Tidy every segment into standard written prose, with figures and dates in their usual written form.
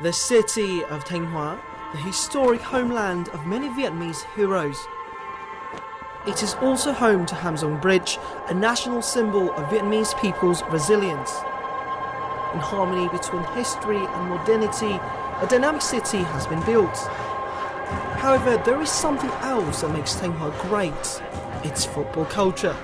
The city of Thanh Hóa, the historic homeland of many Vietnamese heroes. It is also home to Ham Dong Bridge, a national symbol of Vietnamese people's resilience. In harmony between history and modernity, a dynamic city has been built. However, there is something else that makes Thanh Hóa great: its football culture.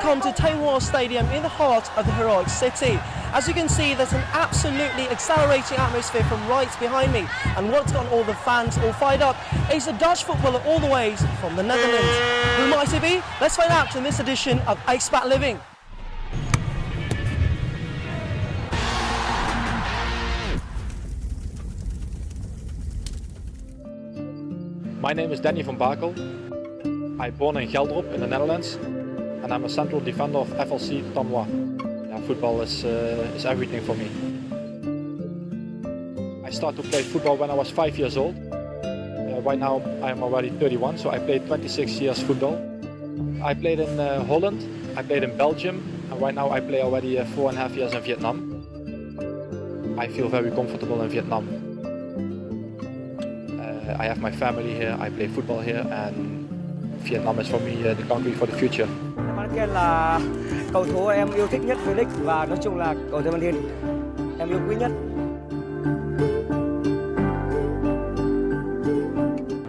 Welcome to Thanh Hóa Stadium in the heart of the heroic city. As you can see, there's an absolutely exhilarating atmosphere from right behind me, and what's got all the fans all fired up is a Dutch footballer all the way from the Netherlands. Who might it be? Let's find out in this edition of Expat Living. My name is Danny van Bakel. I'm born in Geldrop in the Netherlands, and I'm a central defender of FLC Thanh Hóa. Yeah, football is everything for me. I started to play football when I was 5 years old. Right now I'm already 31, so I played 26 years football. I played in Holland, I played in Belgium, and right now I play already 4.5 years in Vietnam. I feel very comfortable in Vietnam. I have my family here, I play football here, and Vietnam is for me the country for the future. Bakel là cầu thủ em yêu thích nhất về lịch, và nói chung là cầu thủ Bakel em yêu quý nhất.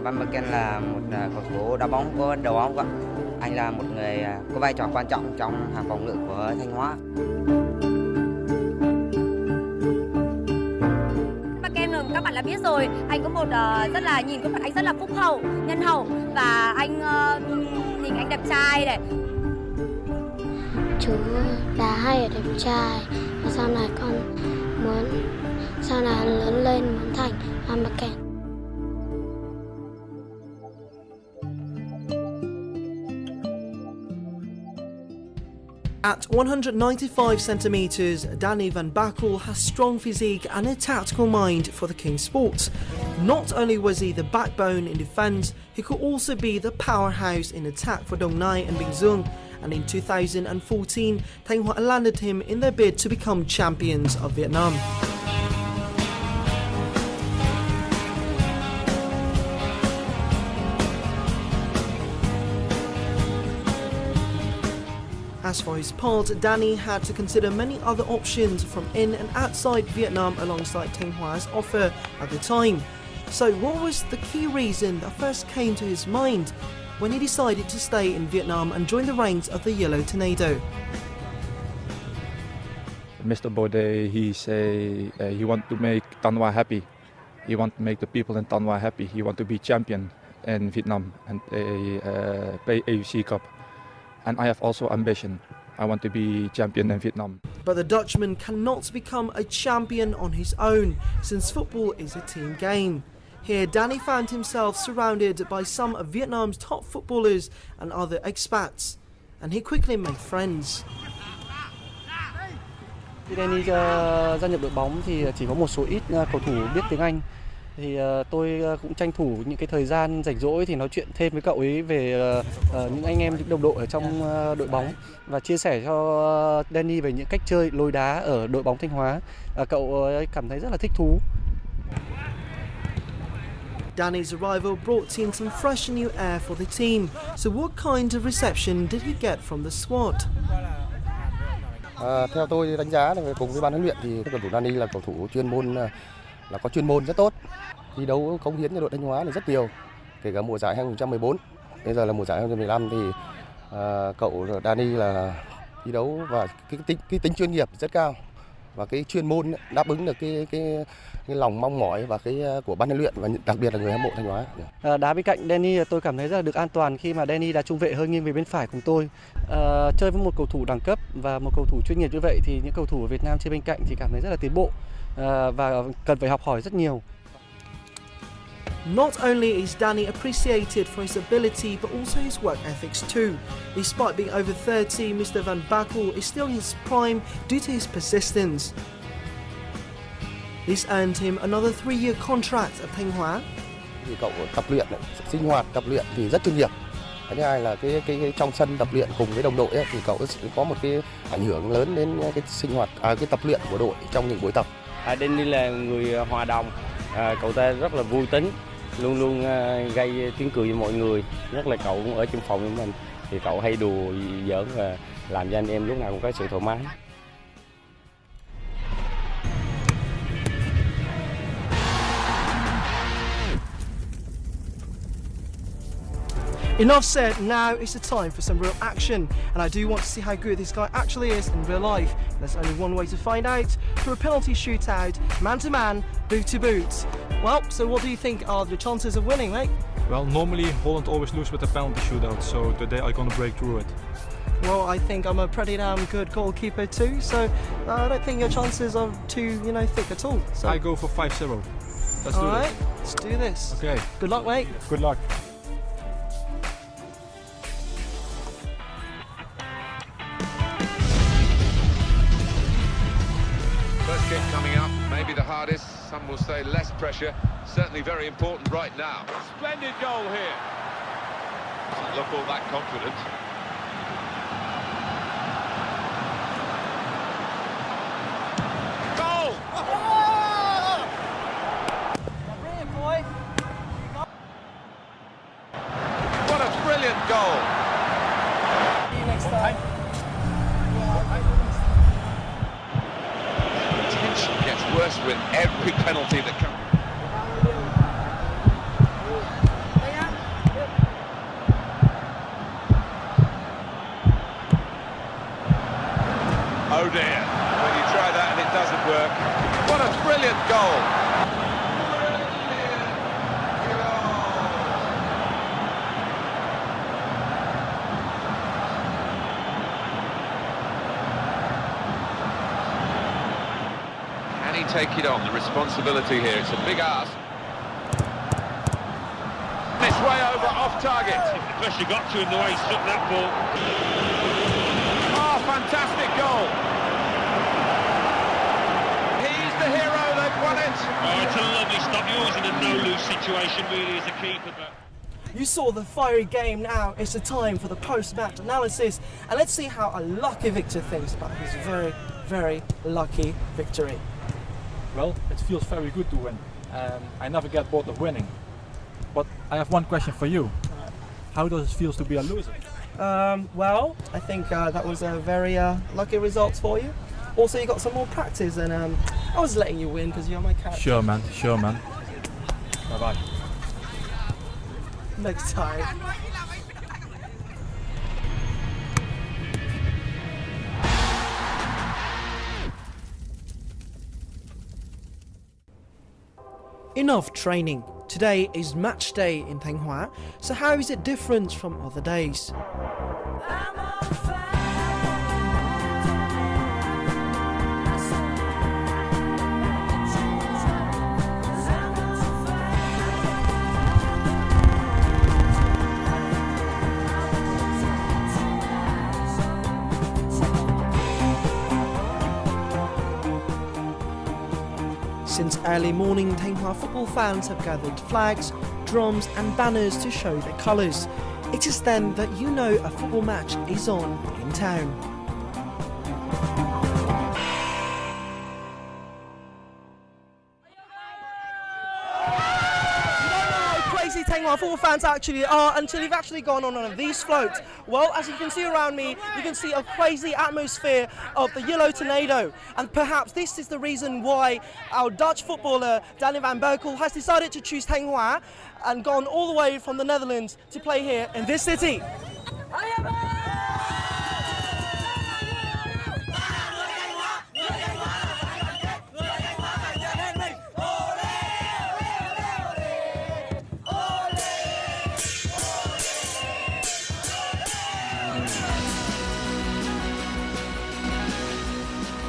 Van Bakel là một cầu thủ đá bóng có đầu óc ạ. Anh là một người có vai trò quan trọng trong hàng phòng ngự của Thanh Hóa. Các bạn đã biết rồi, anh có một nhìn khuôn mặt anh rất là phúc hậu, nhân hậu, và anh nhìn anh đẹp trai này. Chú đá hay, đẹp trai, và sau này lớn lên muốn thành Van Bakel. At 195 centimetres, Danny van Bakel has strong physique and a tactical mind for the king sport. Not only was he the backbone in defence, he could also be the powerhouse in attack for Dong Nai and Bình Dương, and in 2014, Thanh Hóa landed him in their bid to become champions of Vietnam. As for his part, Danny had to consider many other options from in and outside Vietnam alongside Thanh Hóa offer at the time. So what was the key reason that first came to his mind when he decided to stay in Vietnam and join the ranks of the Yellow Tornado? Mr. Baudet, he say he want to make Thanh Hóa happy. He want to make the people in Thanh Hóa happy. He want to be champion in Vietnam and play AFC Cup. And I have also ambition. I want to be champion in Vietnam. But the Dutchman cannot become a champion on his own, since football is a team game. Here, Danny found himself surrounded by some of Vietnam's top footballers and other expats, and he quickly made friends. Khi Danny gia nhập đội bóng thì chỉ có một số ít cầu thủ biết tiếng Anh. Thì tôi cũng tranh thủ những cái thời gian rảnh rỗi thì nói chuyện thêm với cậu ấy về những anh em, những đồng đội ở trong đội bóng, và chia sẻ cho Danny về những cách chơi, lối đá ở đội bóng Thanh Hóa. Cậu ấy cảm thấy rất là thích thú. Danny's arrival brought in some fresh new air for the team. So what kind of reception did he get from the squad? Theo tôi đánh giá là cùng với ban huấn luyện thì cầu thủ Danny là cầu thủ chuyên môn, là có chuyên môn rất tốt, thi đấu cống hiến cho đội Thanh Hóa là rất nhiều, kể cả mùa giải 2014, bây giờ là mùa giải 2015 thì cậu Danny là thi đấu và cái tính chuyên nghiệp rất cao, và cái chuyên môn đáp ứng được cái lòng mong mỏi và cái của ban huấn luyện và đặc biệt là người hâm mộ Thanh Hóa. Đá bên cạnh Danny tôi cảm thấy rất là được an toàn khi mà Danny đá trung vệ hơi nghiêng về bên phải cùng tôi. Chơi với một cầu thủ đẳng cấp và một cầu thủ chuyên nghiệp như vậy thì những cầu thủ ở Việt Nam chơi bên cạnh thì cảm thấy rất là tiến bộ và cần phải học hỏi rất nhiều. Not only is Danny appreciated for his ability but also his work ethics too. Despite being over 30, Mr. Van Bakel is still in his prime due to his persistence. This earned him another 3-year contract at Thanh Hóa. Thì cậu tập luyện, sinh hoạt tập luyện thì rất chuyên nghiệp. Thứ hai là cái trong sân tập luyện cùng với đồng đội ấy, thì cậu có một cái ảnh hưởng lớn đến cái sinh hoạt, cái tập luyện của đội trong những buổi tập. Danny là người hòa đồng, cậu ta rất là vui tính, luôn luôn gây tiếng cười cho mọi người. Nhất là cậu cũng ở trong phòng của mình thì cậu hay đùa giỡn và làm cho anh em lúc nào cũng có sự thoải mái. Enough said, now is the time for some real action, and I do want to see how good this guy actually is in real life. There's only one way to find out, through a penalty shootout, man to man, boot to boot. Well, so what do you think are the chances of winning, mate? Well, normally Holland always lose with the penalty shootout, so today I'm gonna break through it. Well, I think I'm a pretty damn good goalkeeper too, so I don't think your chances are too, thick at all. So I go for 5-0. Let's do Alright, this. let's do this. Okay. Good luck, mate. Good luck. First kick coming up, maybe the hardest, some will say less pressure, certainly very important right now. Splendid goal here. Doesn't look all that confident. Goal! What a brilliant goal! See you next time. Tension gets worse with every penalty that comes. Oh dear, when you try that and it doesn't work. What a brilliant goal! Can he take it on, the responsibility here? It's a big ask. This way over, off target. The pressure got to him the way he struck that ball. Oh, fantastic goal! He's the hero, they've won it! Oh, it's a lovely stop. You're always in a no-lose situation, really, as a keeper. But You saw the fiery game. Now it's the time for the post-match analysis, and let's see how a lucky Victor thinks about his very, very lucky victory. Well, it feels very good to win. I never get bored of winning. But I have one question for you. How does it feel to be a loser? Well, I think that was a very lucky result for you. Also, you got some more practice, and I was letting you win because you're my captain. Sure, man. Sure, man. Bye-bye. Next time. Enough training. Today is match day in Thanh Hóa, so how is it different from other days? Since early morning, Thanh Hóa football fans have gathered flags, drums and banners to show their colours. It is then that you know a football match is on in town. Crazy Thanh Hóa football fans actually are until you've actually gone on one of these floats. Well, as you can see around me, you can see a crazy atmosphere of the Yellow Tornado, and perhaps this is the reason why our Dutch footballer Danny van Bakel has decided to choose Thanh Hóa and gone all the way from the Netherlands to play here in this city.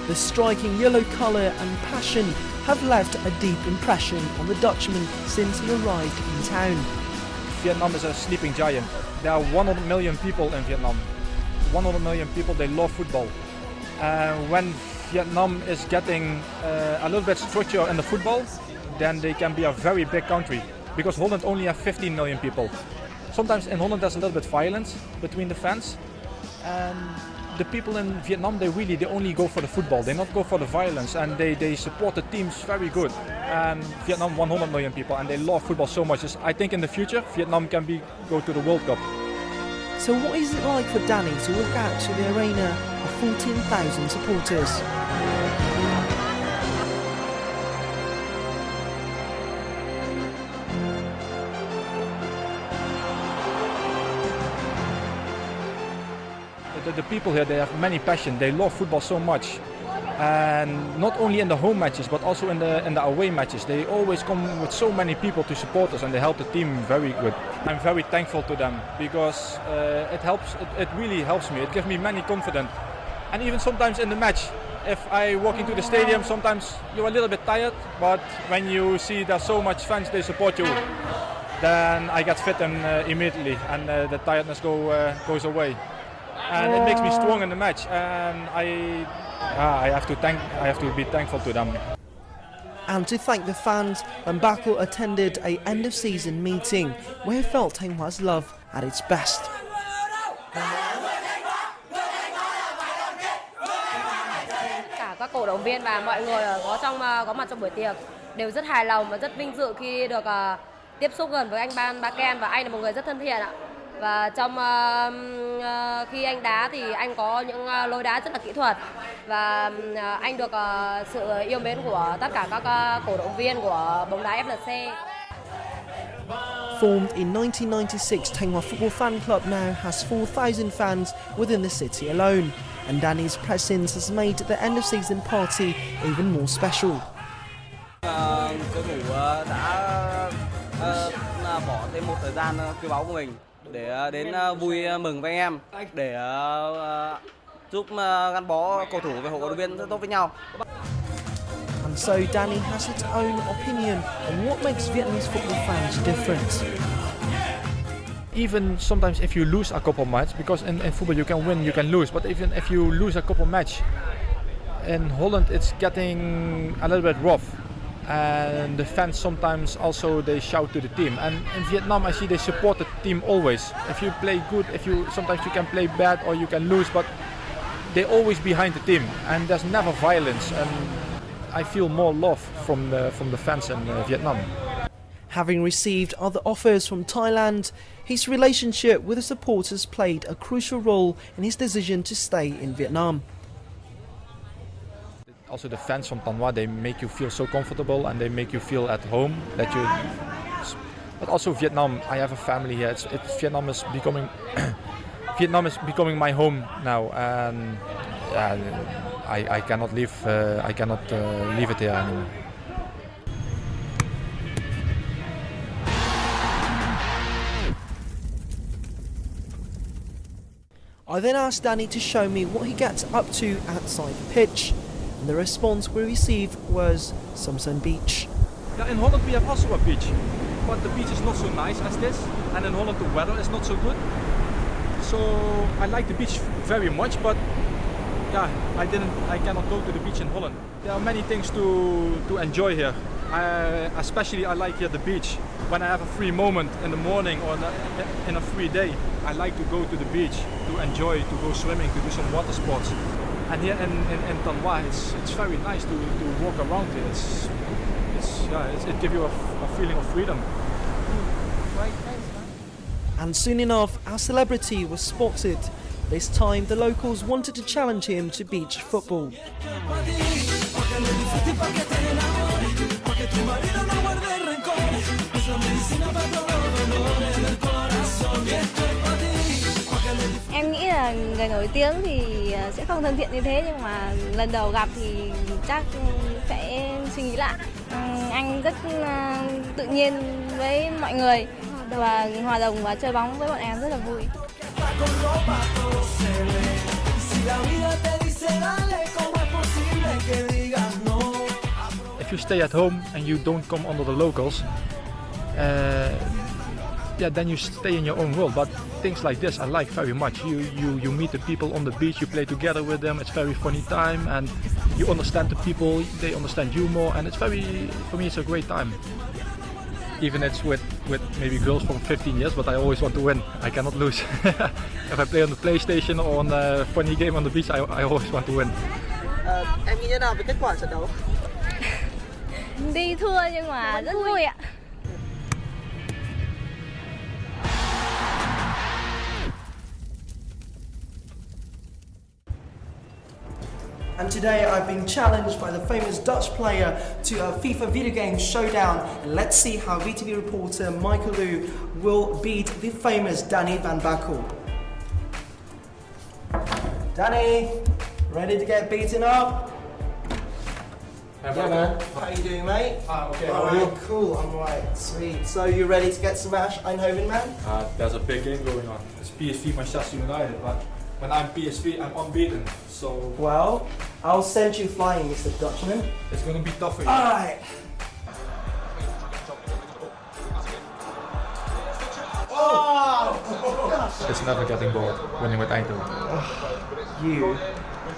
The striking yellow colour and passion have left a deep impression on the Dutchman since he arrived in town. Vietnam is a sleeping giant. There are 100 million people in Vietnam. 100 million people, they love football. When Vietnam is getting a little bit structure in the football, then they can be a very big country. Because Holland only have 15 million people. Sometimes in Holland there's a little bit violence between the fans. And the people in Vietnam, they only go for the football. They not go for the violence, and they support the teams very good. And Vietnam 100 million people, and they love football so much. I think in the future Vietnam can go to the World Cup. So what is it like for Danny to walk out to the arena of 14,000 supporters? The people here, they have many passion. They love football so much, and not only in the home matches but also in the away matches. They always come with so many people to support us, and they help the team very good. I'm very thankful to them because it helps. It really helps me. It gives me many confidence, and even sometimes in the match, if I walk into the stadium, sometimes you're a little bit tired. But when you see there's so much fans, they support you, then I get fit immediately, and the tiredness goes away. And it makes me strong in the match, and I have to be thankful to them. And to thank the fans, when Bakel attended a end-of-season meeting where he felt Thanh Hóa love at its best. Cả các cổ động viên và mọi người có mặt trong buổi tiệc đều rất hài lòng và rất vinh dự khi được tiếp xúc gần với anh Ban Bakel, và anh là một người rất thân thiện ạ. Và trong khi anh đá thì anh có những lối đá rất là kỹ thuật, và anh được sự yêu mến của tất cả các cổ động viên của bóng đá FLC. Formed in 1996, Thanh Hóa Football Fan Club now has 4,000 fans within the city alone, and Danny's presence has made the end-of-season party even more special. Cầu thủ đã bỏ thêm một thời gian quý báu của mình để đến vui mừng với anh em, để giúp gắn bó cầu thủ và hội cổ động viên rất tốt với nhau. And so Danny has its own opinion on what makes Vietnamese football fans different. Even sometimes if you lose a couple matches, because in football you can win, you can lose, but even if you lose a couple matches, in Holland it's getting a little bit rough. And the fans sometimes also they shout to the team, and in Vietnam I see they support the team always. If you play good, sometimes you can play bad or you can lose, but they're always behind the team, and there's never violence, and I feel more love from the fans in Vietnam. Having received other offers from Thailand, his relationship with the supporters played a crucial role in his decision to stay in Vietnam. Also the fans from Thanh Hóa, they make you feel so comfortable and they make you feel at home. But also Vietnam, I have a family here. Vietnam is becoming Vietnam is becoming my home now, and I cannot leave. I cannot leave it here anymore. I then asked Danny to show me what he gets up to outside the pitch. And the response we received was Samsun Beach. Yeah, in Holland we have also a beach, but the beach is not so nice as this, and in Holland the weather is not so good. So I like the beach very much, but yeah, I cannot go to the beach in Holland. There are many things to enjoy here. Especially I like here the beach. When I have a free moment in the morning or in a free day, I like to go to the beach to enjoy, to go swimming, to do some water sports. And here in Thanh Hóa, it's very nice to walk around here. It gives you a feeling of freedom. And soon enough, our celebrity was spotted. This time, the locals wanted to challenge him to beach football. Em nghĩ là người nổi tiếng thì sẽ không thân thiện như thế, nhưng mà lần đầu gặp thì chắc sẽ suy nghĩ lại. Anh rất tự nhiên với mọi người và hòa đồng và chơi bóng với bọn em rất là vui. you stay at home and you don't come under the locals, then you stay in your own world. But things like this I like very much. You meet the people on the beach, you play together with them. It's very funny time, and you understand the people. They understand you more, and for me, it's a great time. Even it's with maybe girls from 15 years, but I always want to win. I cannot lose. If I play on the PlayStation or on a funny game on the beach, I always want to win. Em nghĩ thế nào về kết quả trận đấu? Đi thua nhưng mà rất vui ạ. And today I've been challenged by the famous Dutch player to a FIFA video game showdown. And let's see how VTV reporter Michael Liu will beat the famous Danny van Bakel. Danny, ready to get beaten up? Yeah, man. How you doing, mate? Okay, how are you? Cool, I'm alright, sweet. So you ready to get smashed, Eindhoven, man? There's a big game going on. It's PSV Manchester United, but when I'm PSV, I'm unbeaten. So well, I'll send you flying, Mr. Dutchman. It's going to be tough for you. Alright. Oh! It's never getting bored winning with Eindhoven. You.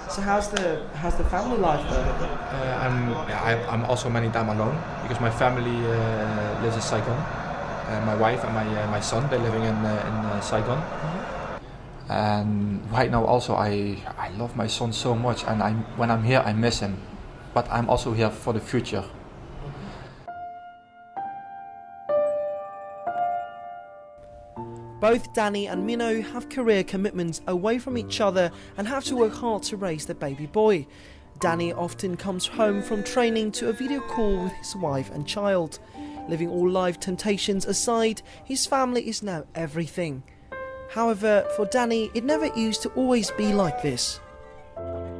So how's the family life though? I'm also many time alone because my family lives in Saigon. My wife and my son, they're living in Saigon. And right now also I love my son so much, and when I'm here I miss him, but I'm also here for the future. Both Danny and Mino have career commitments away from each other and have to work hard to raise their baby boy. Danny often comes home from training to a video call with his wife and child. Leaving all life temptations aside, his family is now everything. However, for Danny, it never used to always be like this.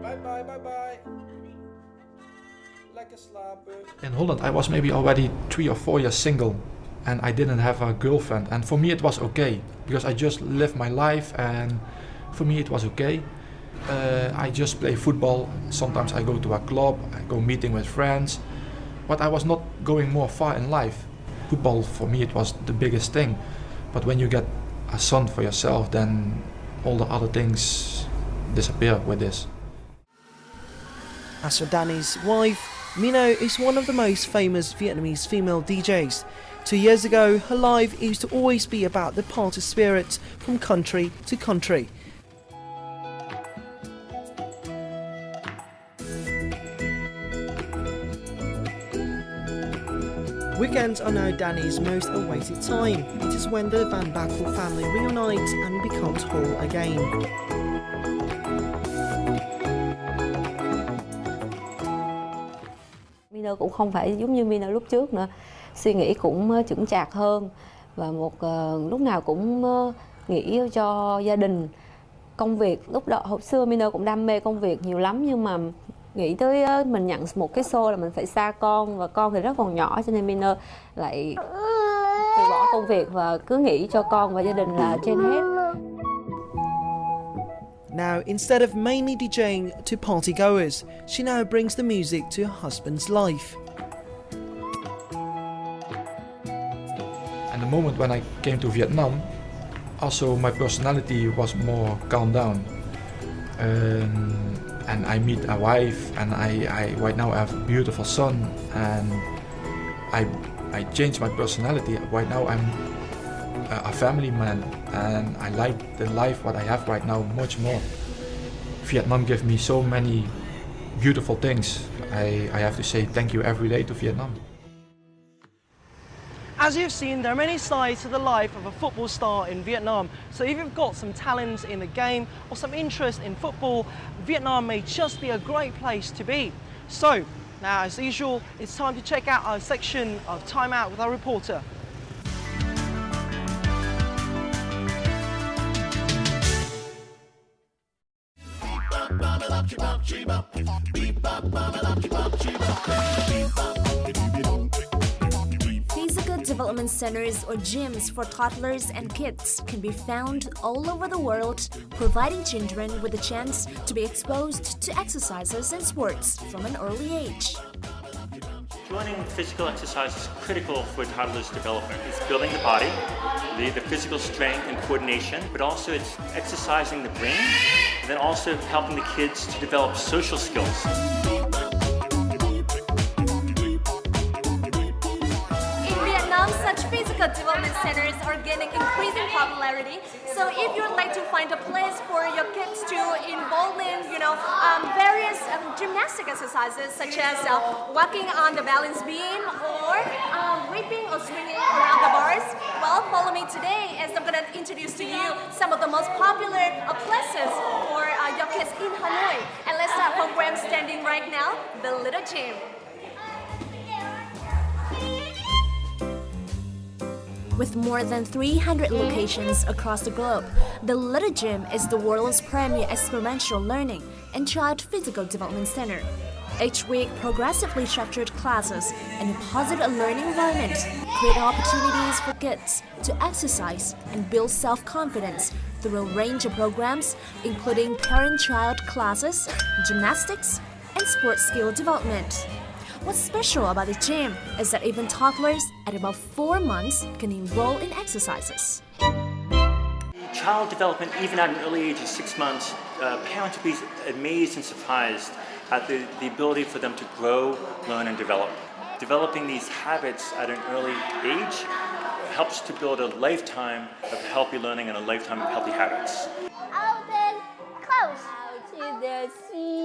Bye bye. Like a slapper. In Holland I was maybe already 3 or 4 years single, and I didn't have a girlfriend, and for me it was okay because I just lived my life, and for me it was okay. I just play football. Sometimes I go to a club, I go meeting with friends, but I was not going more far in life. Football for me it was the biggest thing, but when you get a son for yourself, then all the other things disappear with this. As for Danny's wife, Mino is one of the most famous Vietnamese female DJs. 2 years ago, her life used to always be about the party spirit from country to country. Weekends are now Danny's most awaited time. It is when the Van Bakel family reunites and becomes whole again. Mino cũng không phải giống như Mino lúc trước nữa, suy nghĩ cũng chững chạc hơn và lúc nào cũng nghĩ cho gia đình, công việc. Lúc đó hồi xưa Mino cũng đam mê công việc nhiều lắm, nhưng mà nghĩ tới mình nhận một cái show là mình phải xa con, và con thì rất còn nhỏ, cho nên Mino lại từ bỏ công việc và cứ nghĩ cho con và gia đình là trên hết. Now, instead of mainly DJing to party goers, she now brings the music to her husband's life. And the moment when I came to Vietnam, also my personality was more calmed down. And I meet a wife, and I right now I have a beautiful son, and I changed my personality. Right now I'm a family man, and I like the life what I have right now much more. Vietnam gave me so many beautiful things. I have to say thank you every day to Vietnam. As you've seen, there are many sides to the life of a football star in Vietnam. So if you've got some talents in the game or some interest in football, Vietnam may just be a great place to be. So, now as usual, it's time to check out our section of Time Out with our reporter. Physical development centers or gyms for toddlers and kids can be found all over the world, providing children with a chance to be exposed to exercises and sports from an early age. Joining physical exercise is critical for toddlers' development. It's building the body, the physical strength and coordination, but also it's exercising the brain, and then also helping the kids to develop social skills. Such physical development centers are gaining increasing popularity. So if you'd like to find a place for your kids to involve in, various gymnastic exercises such as walking on the balance beam or whipping or swinging around the bars, well, follow me today as I'm going to introduce to you some of the most popular places for your kids in Hanoi. And let's start from where I'm standing right now, the Little Gym. With more than 300 locations across the globe, the Little Gym is the world's premier experiential learning and child physical development center. Each week, progressively structured classes and a positive learning environment create opportunities for kids to exercise and build self-confidence through a range of programs, including parent-child classes, gymnastics, and sports skill development. What's special about the gym is that even toddlers at about 4 months can enroll in exercises. Child development, even at an early age of 6 months, parents will be amazed and surprised at the ability for them to grow, learn, and develop. Developing these habits at an early age helps to build a lifetime of healthy learning and a lifetime of healthy habits. Open, close. Out to the sea.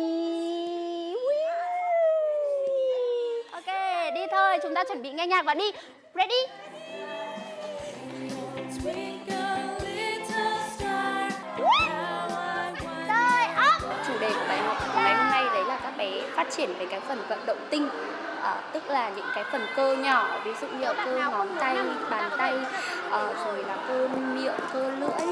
Ok, đi thôi, chúng ta chuẩn bị nghe nhạc và đi. Ready? Rồi, up. Chủ đề của bài học ngày hôm nay đấy là các bé phát triển về cái phần vận động tinh, tức là những cái phần cơ nhỏ, ví dụ như cơ ngón tay, bàn tay, rồi là cơ miệng, cơ lưỡi.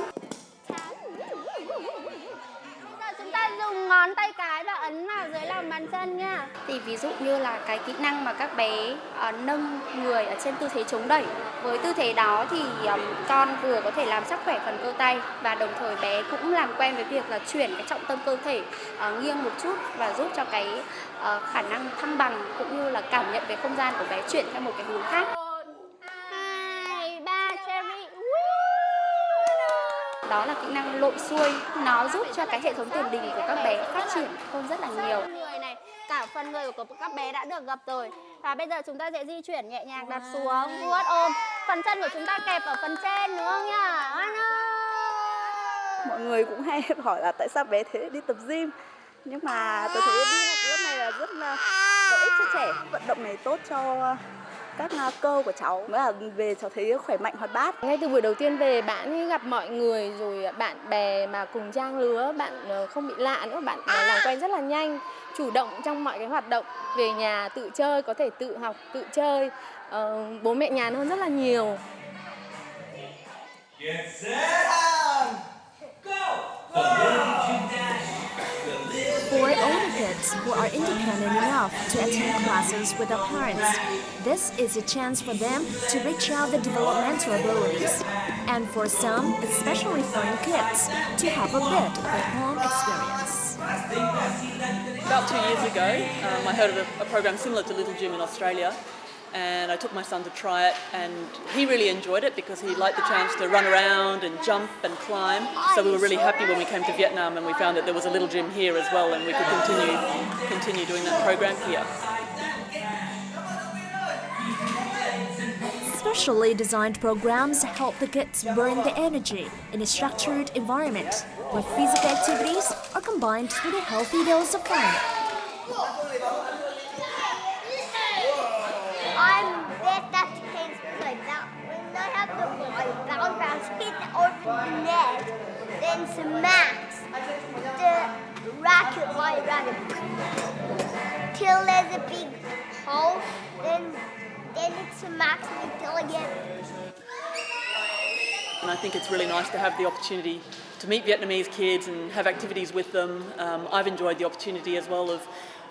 Chúng ta dùng ngón tay cái và ấn vào dưới lòng bàn chân nha. Thì ví dụ như là cái kỹ năng mà các bé nâng người ở trên tư thế chống đẩy. Với tư thế đó thì con vừa có thể làm chắc khỏe phần cơ tay và đồng thời bé cũng làm quen với việc là chuyển cái trọng tâm cơ thể nghiêng một chút và giúp cho cái khả năng thăng bằng cũng như là cảm nhận về không gian của bé chuyển theo một cái hướng khác. 2, 3, cherry. Đó là kỹ năng lội xuôi, nó giúp cho cái hệ thống tiền đình của các bé phát triển hơn rất là nhiều. Người này, cả phần người của các bé đã được gập rồi. Và bây giờ chúng ta sẽ di chuyển nhẹ nhàng đặt xuống, vuốt ôm. Phần chân của chúng ta kẹp ở phần trên đúng không nhá? Mọi người cũng hay hỏi là tại sao bé thế đi tập gym. Nhưng mà tôi thấy đi học lớp này là rất là có ích cho trẻ. Vận động này tốt cho các cơ của cháu, mới là về cháu thấy khỏe mạnh hoạt bát. Ngay từ buổi đầu tiên về bạn ấy gặp mọi người rồi bạn bè mà cùng trang lứa, bạn không bị lạ nữa, bạn làm quen rất là nhanh, chủ động trong mọi cái hoạt động, về nhà tự chơi, có thể tự học, tự chơi, bố mẹ nhàn hơn rất là nhiều. For older kids who are independent enough to attend classes with their parents, this is a chance for them to reach out their developmental abilities. And for some, especially foreign kids, to have a bit of a home experience. About 2 years ago, I heard of a program similar to Little Gym in Australia. And I took my son to try it, and he really enjoyed it because he liked the chance to run around and jump and climb. So we were really happy when we came to Vietnam and we found that there was a little gym here as well, and we could continue doing that program here. Specially designed programs help the kids burn the energy in a structured environment, where physical activities are combined with a healthy dose of fun. I'm that kids like that. When they have the ball bounce around, hit over the net, then smacks the racket right around it. Till there's a big hole, then it smacks me till again. And I think it's really nice to have the opportunity to meet Vietnamese kids and have activities with them. I've enjoyed the opportunity as well of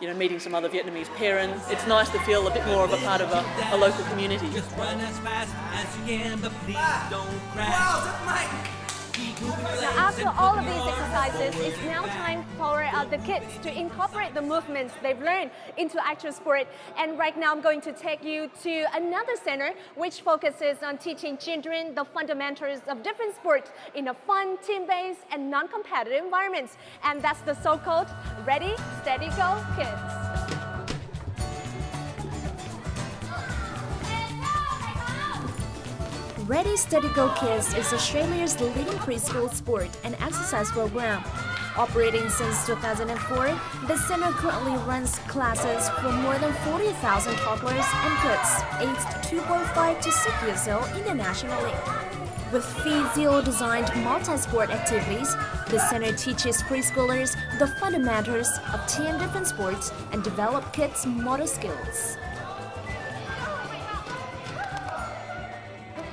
meeting some other Vietnamese parents. It's nice to feel a bit more of a part of a local community. Just run as fast as you can, but please don't crash. Now, after all of these exercises, it's now time for the kids to incorporate the movements they've learned into actual sport. And right now, I'm going to take you to another center which focuses on teaching children the fundamentals of different sports in a fun, team-based, and non-competitive environments. And that's the so-called Ready, Steady, Go Kids. Ready, Steady, Go Kids is Australia's leading preschool sport and exercise program. Operating since 2004, the center currently runs classes for more than 40,000 toddlers and kids aged 2.5 to 6 years old internationally. With physio-designed multi-sport activities, the center teaches preschoolers the fundamentals of 10 different sports and develop kids' motor skills.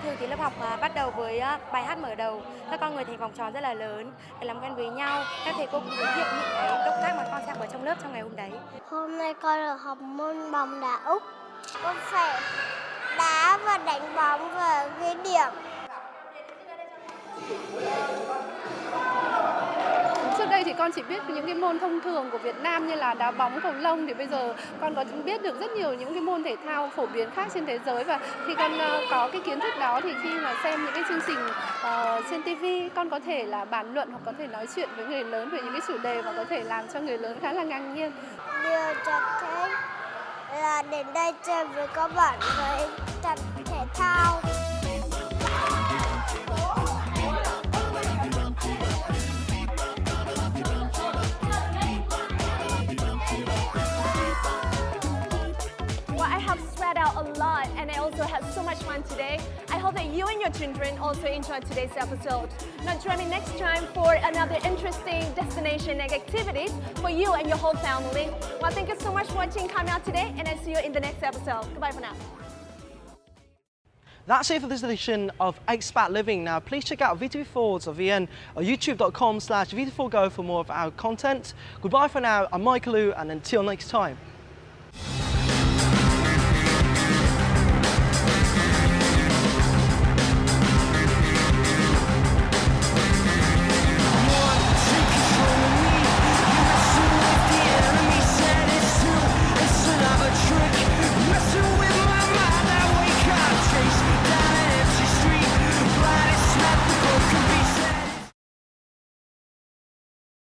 Thường thì lớp học bắt đầu với bài hát mở đầu. Các con người thành vòng tròn rất là lớn để làm quen với nhau. Các thầy cô cũng giới thiệu những cái động tác mà con sẽ học ở trong lớp trong ngày hôm đấy. Hôm nay con được học môn bóng đá Úc. Con phải đá và đánh bóng và ghi điểm. Trước đây thì con chỉ biết những cái môn thông thường của Việt Nam như là đá bóng, cầu lông, thì bây giờ con có biết được rất nhiều những cái môn thể thao phổ biến khác trên thế giới, và khi con có cái kiến thức đó thì khi mà xem những cái chương trình trên TV, con có thể là bàn luận hoặc có thể nói chuyện với người lớn về những cái chủ đề mà có thể làm cho người lớn khá là ngạc nhiên. Điều Trật thích là đến đây chơi với các bạn với tập thể thao. I have spread out a lot and I also had so much fun today. I hope that you and your children also enjoyed today's episode. Now join me next time for another interesting destination and activities for you and your whole family. Well, thank you so much for watching Come Out today, and I'll see you in the next episode. Goodbye for now. That's it for this edition of Expat Living. Now, please check out VTV4.vn or youtube.com/VTV4Go for more of our content. Goodbye for now. I'm Michael Liu, and until next time.